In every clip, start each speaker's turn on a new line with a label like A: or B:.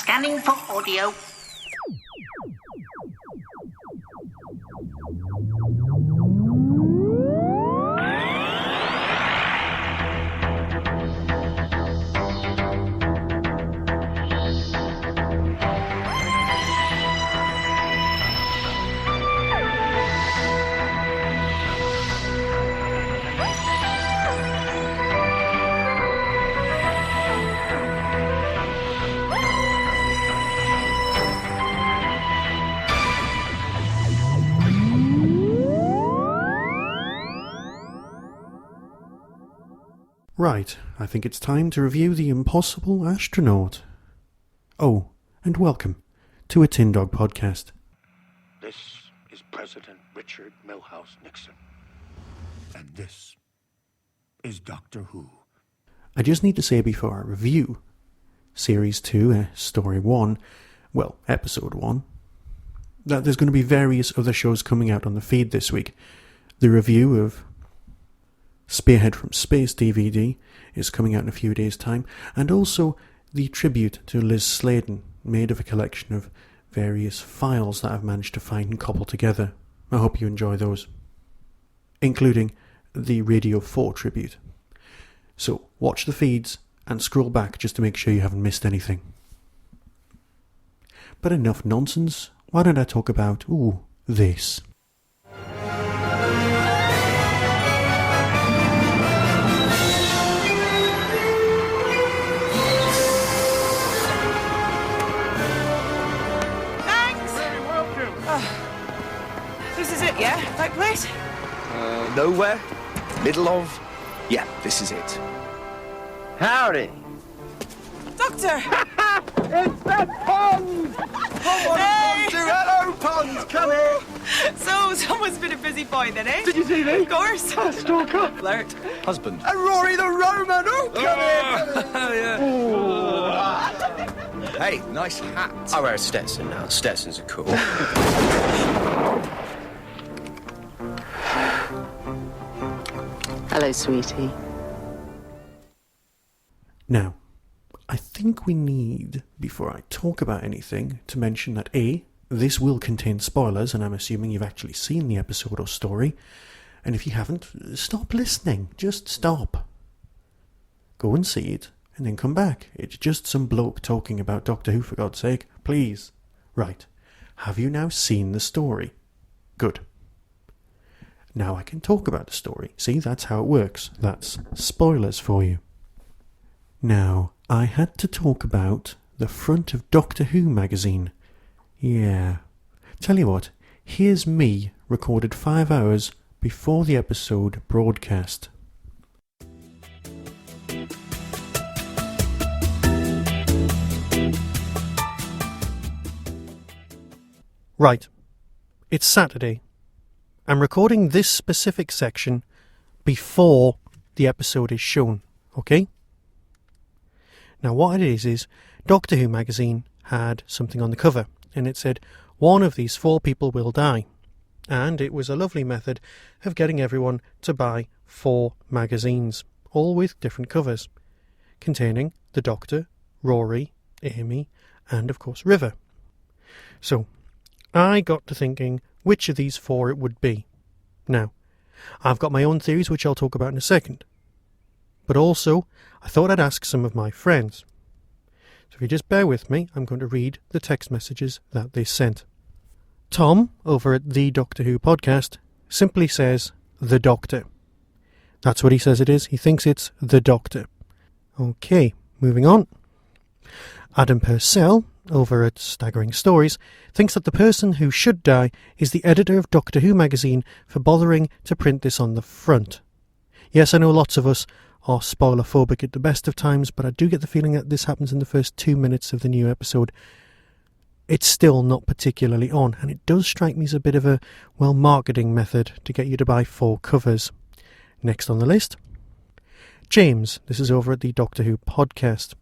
A: Scanning for audio.
B: Right, I think it's time to review the Impossible Astronaut. Oh, and welcome to a Tin Dog podcast.
C: This is President Richard Milhouse Nixon. And this is Doctor Who.
B: I just need to say before I review Series 2, Story 1, well, Episode 1, that there's going to be various other shows coming out on the feed this week. The review of Spearhead from Space DVD is coming out in a few days' time, and also the tribute to Liz Sladen, made of a collection of various files that I've managed to find and cobble together. I hope you enjoy those, including the Radio 4 tribute. So watch the feeds and scroll back just to make sure you haven't missed anything. But enough nonsense, why don't I talk about, this.
D: This is it, yeah? That place?
E: Nowhere? Middle of? Yeah, this is it.
F: Howdy.
D: Doctor!
F: It's the pond! Come on,
D: Hey!
F: Pond! Hello, pond! Come here!
D: So, someone's been a busy boy then, eh?
F: Did you see me?
D: Of course.
F: Stalker!
D: Flirt.
E: Husband.
F: And Rory the Roman! Oh, come here!
E: Hey, nice hat.
G: I wear a Stetson now. Stetsons are cool.
H: Hello, sweetie.
B: Now, I think we need, before I talk about anything, to mention that A, this will contain spoilers, and I'm assuming you've actually seen the episode or story, and if you haven't, stop listening. Just stop. Go and see it, and then come back. It's just some bloke talking about Doctor Who, for God's sake. Please. Right. Have you now seen the story? Good. Now I can talk about the story. See, that's how it works. That's spoilers for you. Now, I had to talk about the front of Doctor Who magazine. Yeah. Tell you what, here's me recorded 5 hours before the episode broadcast. Right. It's Saturday. I'm recording this specific section before the episode is shown, okay? Now what it is Doctor Who magazine had something on the cover, and it said, one of these 4 people will die. And it was a lovely method of getting everyone to buy 4 magazines, all with different covers, containing the Doctor, Rory, Amy, and of course River. So, I got to thinking which of these 4 it would be. Now, I've got my own theories which I'll talk about in a second. But also, I thought I'd ask some of my friends. So if you just bear with me, I'm going to read the text messages that they sent. Tom, over at the Doctor Who podcast, simply says, the Doctor. That's what he says it is. He thinks it's the Doctor. Okay, moving on. Adam Purcell, over at Staggering Stories, thinks that the person who should die is the editor of Doctor Who magazine for bothering to print this on the front. Yes, I know lots of us are spoiler-phobic at the best of times, but I do get the feeling that this happens in the first 2 minutes of the new episode. It's still not particularly on, and it does strike me as a bit of a, marketing method to get you to buy 4 covers. Next on the list, James. This is over at the Doctor Who podcast.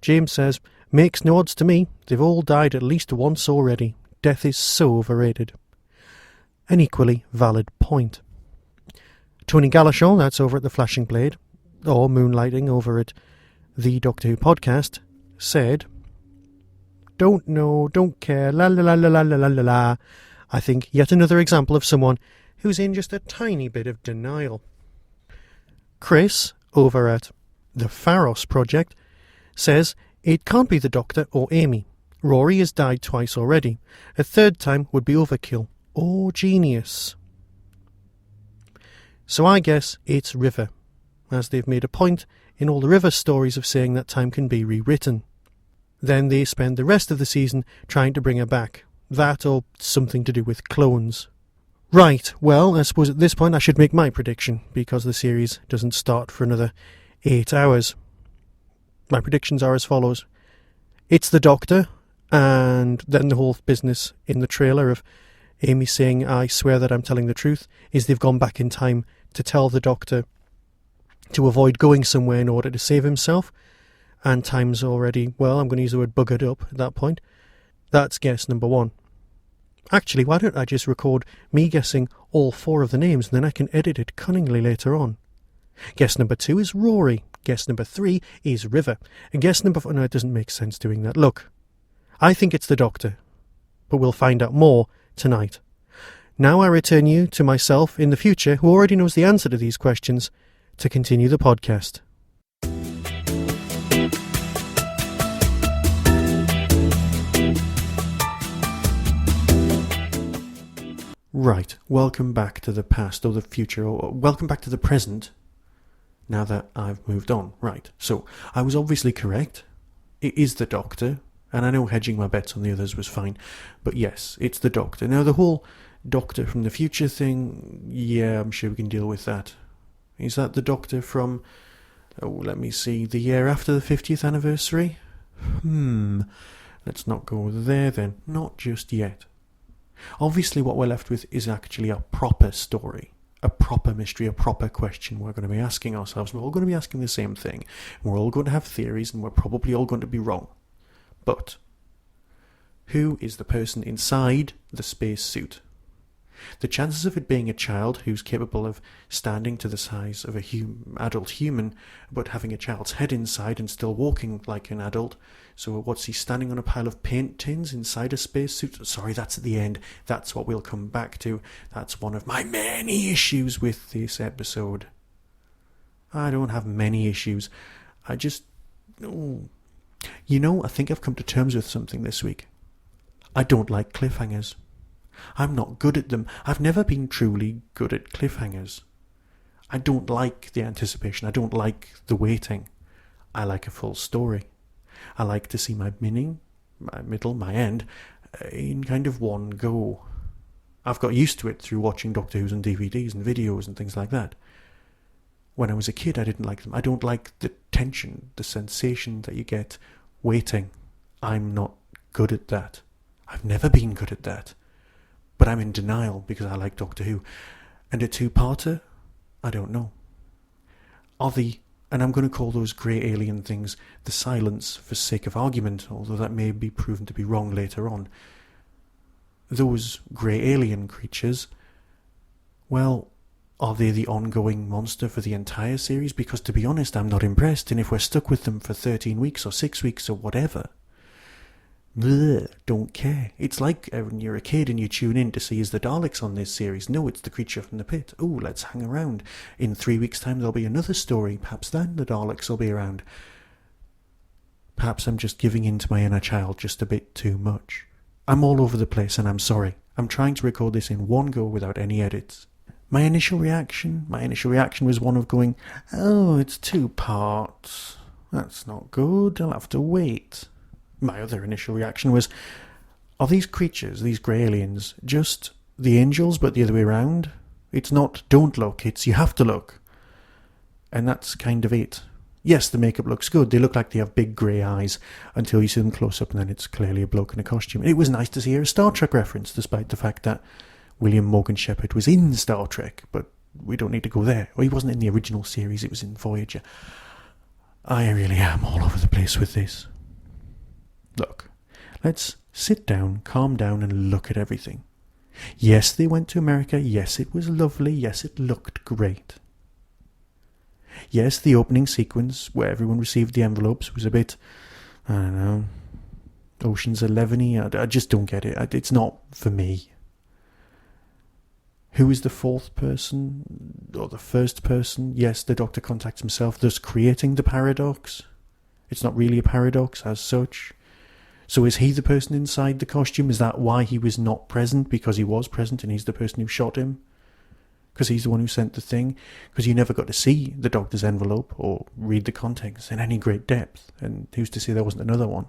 B: James says, makes no odds to me. They've all died at least once already. Death is so overrated. An equally valid point. Tony Galachon, that's over at the Flashing Blade, or Moonlighting over at the Doctor Who podcast, said, don't know, don't care, la la la la la la la la. I think yet another example of someone who's in just a tiny bit of denial. Chris, over at the Pharos Project, says it can't be the Doctor or Amy. Rory has died twice already. A third time would be overkill. Or genius. So I guess it's River, as they've made a point in all the River stories of saying that time can be rewritten. Then they spend the rest of the season trying to bring her back. That or something to do with clones. Right, well, I suppose at this point I should make my prediction, because the series doesn't start for another 8 hours. My predictions are as follows. It's the Doctor, and then the whole business in the trailer of Amy saying, I swear that I'm telling the truth, is they've gone back in time to tell the Doctor to avoid going somewhere in order to save himself, and time's already, well, I'm going to use the word buggered up at that point. That's guess number 1. Actually, why don't I just record me guessing all 4 of the names, and then I can edit it cunningly later on. Guess number 2 is Rory. Guess number 3 is River. And guess number 4... No, it doesn't make sense doing that. Look, I think it's the Doctor, but we'll find out more tonight. Now I return you to myself in the future, who already knows the answer to these questions, to continue the podcast. Right, welcome back to the past or the future, or welcome back to the present, now that I've moved on. Right, so I was obviously correct. It is the Doctor, and I know hedging my bets on the others was fine, but yes, it's the Doctor. Now the whole Doctor from the future thing, yeah, I'm sure we can deal with that. Is that the Doctor from, let me see, the year after the 50th anniversary? Let's not go there then, not just yet. Obviously what we're left with is actually a proper story, a proper mystery, a proper question we're going to be asking ourselves. We're all going to be asking the same thing. We're all going to have theories, and we're probably all going to be wrong. But who is the person inside the space suit? The chances of it being a child who's capable of standing to the size of a adult human, but having a child's head inside and still walking like an adult. So what's he, standing on a pile of paint tins inside a spacesuit? Sorry, that's at the end. That's what we'll come back to. That's one of my many issues with this episode. I don't have many issues. I just... Oh. You know, I think I've come to terms with something this week. I don't like cliffhangers. I'm not good at them. I've never been truly good at cliffhangers. I don't like the anticipation. I don't like the waiting. I like a full story. I like to see my beginning, my middle, my end, in kind of one go. I've got used to it through watching Doctor Who's on DVDs and videos and things like that. When I was a kid, I didn't like them. I don't like the tension, the sensation that you get waiting. I'm not good at that. I've never been good at that. But I'm in denial because I like Doctor Who. And a two-parter? I don't know. And I'm going to call those grey alien things the silence for sake of argument, although that may be proven to be wrong later on. Those grey alien creatures, well, are they the ongoing monster for the entire series? Because to be honest, I'm not impressed, and if we're stuck with them for 13 weeks or 6 weeks or whatever, don't care. It's like when you're a kid and you tune in to see is the Daleks on this series. No, it's the creature from the pit. Oh, let's hang around. In 3 weeks' time there'll be another story. Perhaps then the Daleks will be around. Perhaps I'm just giving in to my inner child just a bit too much. I'm all over the place and I'm sorry. I'm trying to record this in one go without any edits. My initial reaction was one of going, oh, it's 2 parts. That's not good. I'll have to wait. My other initial reaction was, are these creatures, these grey aliens, just the angels but the other way around? It's not don't look, it's you have to look. And that's kind of it. Yes, the makeup looks good. They look like they have big grey eyes until you see them close up and then it's clearly a bloke in a costume. It was nice to see a Star Trek reference, despite the fact that William Morgan Shepherd was in Star Trek, but we don't need to go there. Well, he wasn't in the original series, it was in Voyager. I really am all over the place with this. Look, let's sit down, calm down and look at everything. Yes, they went to America. Yes, it was lovely. Yes, it looked great. Yes, the opening sequence where everyone received the envelopes was a bit, I don't know, Ocean's 11-y. I just don't get it. It's not for me. Who is the fourth person? Or the first person? Yes, the Doctor contacts himself, thus creating the paradox. It's not really a paradox as such. So is he the person inside the costume? Is that why he was not present? Because he was present and he's the person who shot him? Because he's the one who sent the thing? Because you never got to see the Doctor's envelope or read the contents in any great depth. And who's to say there wasn't another one?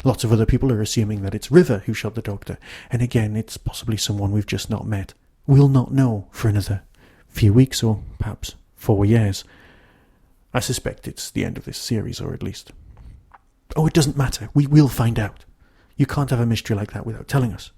B: Lots of other people are assuming that it's River who shot the Doctor. And again, it's possibly someone we've just not met. We'll not know for another few weeks or perhaps 4 years. I suspect it's the end of this series, or at least... Oh, it doesn't matter. We will find out. You can't have a mystery like that without telling us.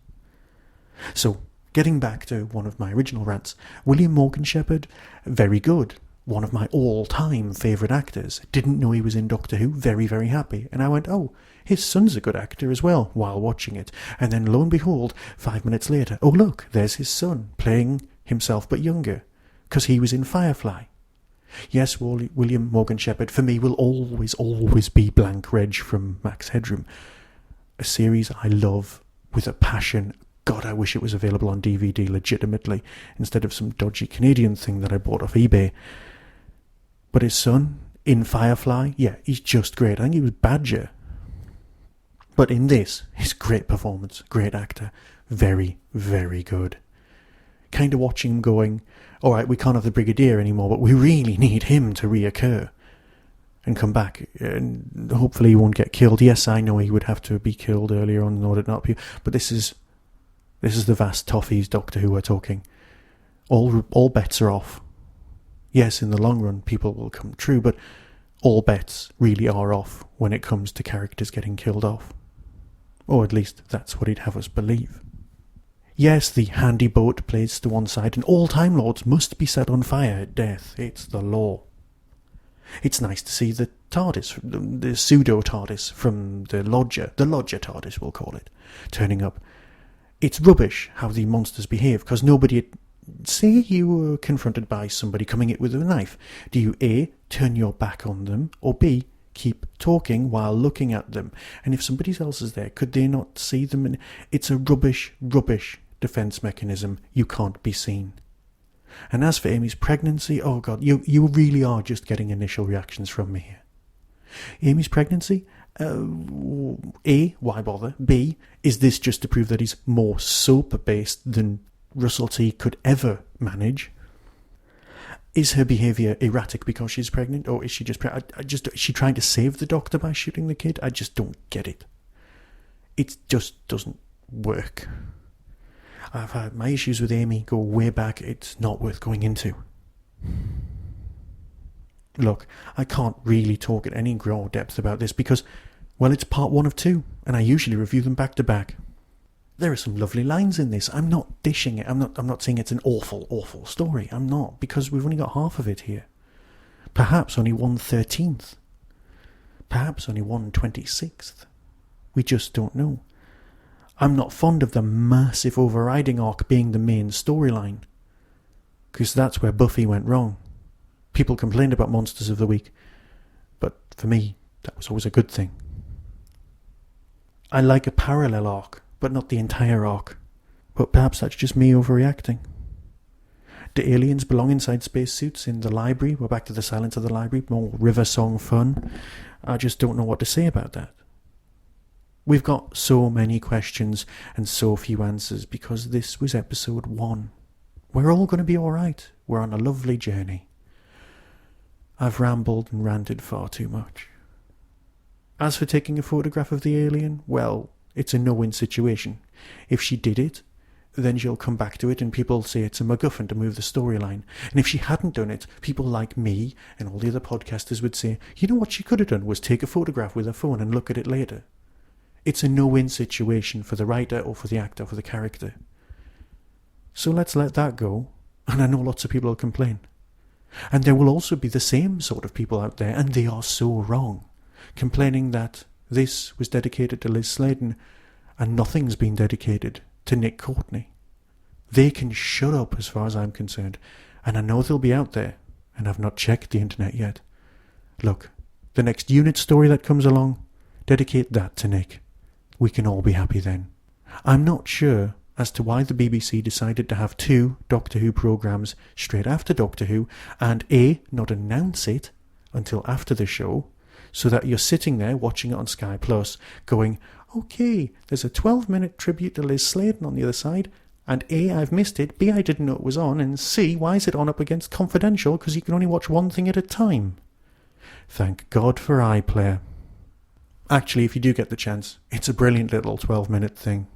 B: So, getting back to one of my original rants, William Morgan Shepherd, very good. One of my all-time favourite actors. Didn't know he was in Doctor Who. Very, very happy. And I went, oh, his son's a good actor as well, while watching it. And then, lo and behold, 5 minutes later, oh look, there's his son, playing himself but younger. Because he was in Firefly. Yes, William Morgan Shepherd, for me, will always, always be Blank Reg from Max Headroom. A series I love with a passion. God, I wish it was available on DVD legitimately, instead of some dodgy Canadian thing that I bought off eBay. But his son, in Firefly, yeah, he's just great. I think he was Badger. But in this, his great performance, great actor, very, very good. Kind of watching him going, alright, we can't have the Brigadier anymore, but we really need him to reoccur and come back, and hopefully he won't get killed. Yes, I know he would have to be killed earlier on in order not to be, but this is the vast toffees Doctor Who we're talking. All bets are off. Yes, in the long run, people will come true, but all bets really are off when it comes to characters getting killed off. Or at least that's what he'd have us believe. Yes, the handy boat plays to one side, and all Time Lords must be set on fire at death. It's the law. It's nice to see the TARDIS, the pseudo-TARDIS from the Lodger TARDIS we'll call it, turning up. It's rubbish how the monsters behave, because nobody... Say you were confronted by somebody coming in with a knife. Do you A, turn your back on them, or B, keep talking while looking at them? And if somebody else is there, could they not see them? And it's a rubbish defence mechanism. You can't be seen. And as for Amy's pregnancy, oh God, you really are just getting initial reactions from me here. Amy's pregnancy? A, why bother? B, is this just to prove that he's more soap-based than Russell T could ever manage? Is her behaviour erratic because she's pregnant, or is she just is she trying to save the Doctor by shooting the kid? I just don't get it. It just doesn't work. I've had my issues with Amy go way back. It's not worth going into. Look, I can't really talk at any great depth about this because, well, it's part 1 of 2, and I usually review them back to back. There are some lovely lines in this. I'm not dishing it. I'm not saying it's an awful story. I'm not, because we've only got half of it here. Perhaps only 1/13. Perhaps only 1/26. We just don't know. I'm not fond of the massive overriding arc being the main storyline, because that's where Buffy went wrong. People complained about Monsters of the Week, but for me, that was always a good thing. I like a parallel arc, but not the entire arc. But perhaps that's just me overreacting. Do aliens belong inside spacesuits in the library? We're back to the silence of the library, more River Song fun. I just don't know what to say about that. We've got so many questions and so few answers because this was episode 1. We're all going to be alright. We're on a lovely journey. I've rambled and ranted far too much. As for taking a photograph of the alien, well, it's a no-win situation. If she did it, then she'll come back to it and people say it's a MacGuffin to move the storyline. And if she hadn't done it, people like me and all the other podcasters would say, you know what she could have done was take a photograph with her phone and look at it later. It's a no-win situation for the writer or for the actor or for the character. So let's let that go. And I know lots of people will complain. And there will also be the same sort of people out there, and they are so wrong, complaining that this was dedicated to Liz Sladen and nothing's been dedicated to Nick Courtney. They can shut up as far as I'm concerned, and I know they'll be out there, and I've not checked the internet yet. Look, the next unit story that comes along, dedicate that to Nick. we can all be happy then. I'm not sure as to why the BBC decided to have 2 Doctor Who programmes straight after Doctor Who and not announce it until after the show, so that you're sitting there watching it on Sky Plus going, okay, there's a 12-minute tribute to Liz Sladen on the other side, and A, I've missed it, B, I didn't know it was on, and C, why is it on up against Confidential, because you can only watch one thing at a time. Thank God for iPlayer. Actually, if you do get the chance, it's a brilliant little 12-minute thing.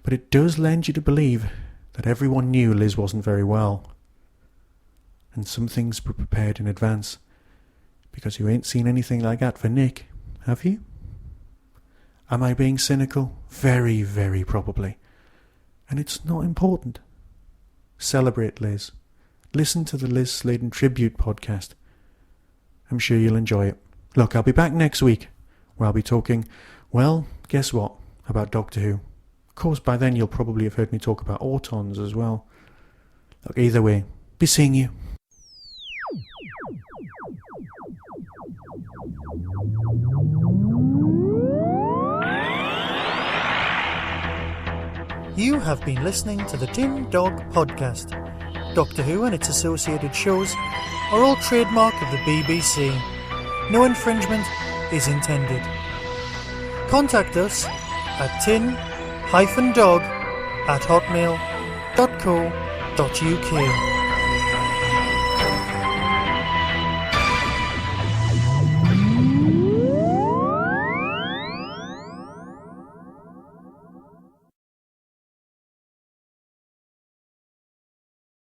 B: But it does lend you to believe that everyone knew Liz wasn't very well. And some things were prepared in advance. Because you ain't seen anything like that for Nick, have you? Am I being cynical? Very, very probably. And it's not important. Celebrate Liz. Listen to the Liz Sladen Tribute podcast. I'm sure you'll enjoy it. Look, I'll be back next week, where I'll be talking, well, guess what, about Doctor Who. Of course, by then you'll probably have heard me talk about Autons as well. Look, either way, be seeing you.
A: You have been listening to the Tin Dog Podcast. Doctor Who and its associated shows are all trademark of the BBC. No infringement is intended. Contact us at tin-dog@hotmail.co.uk.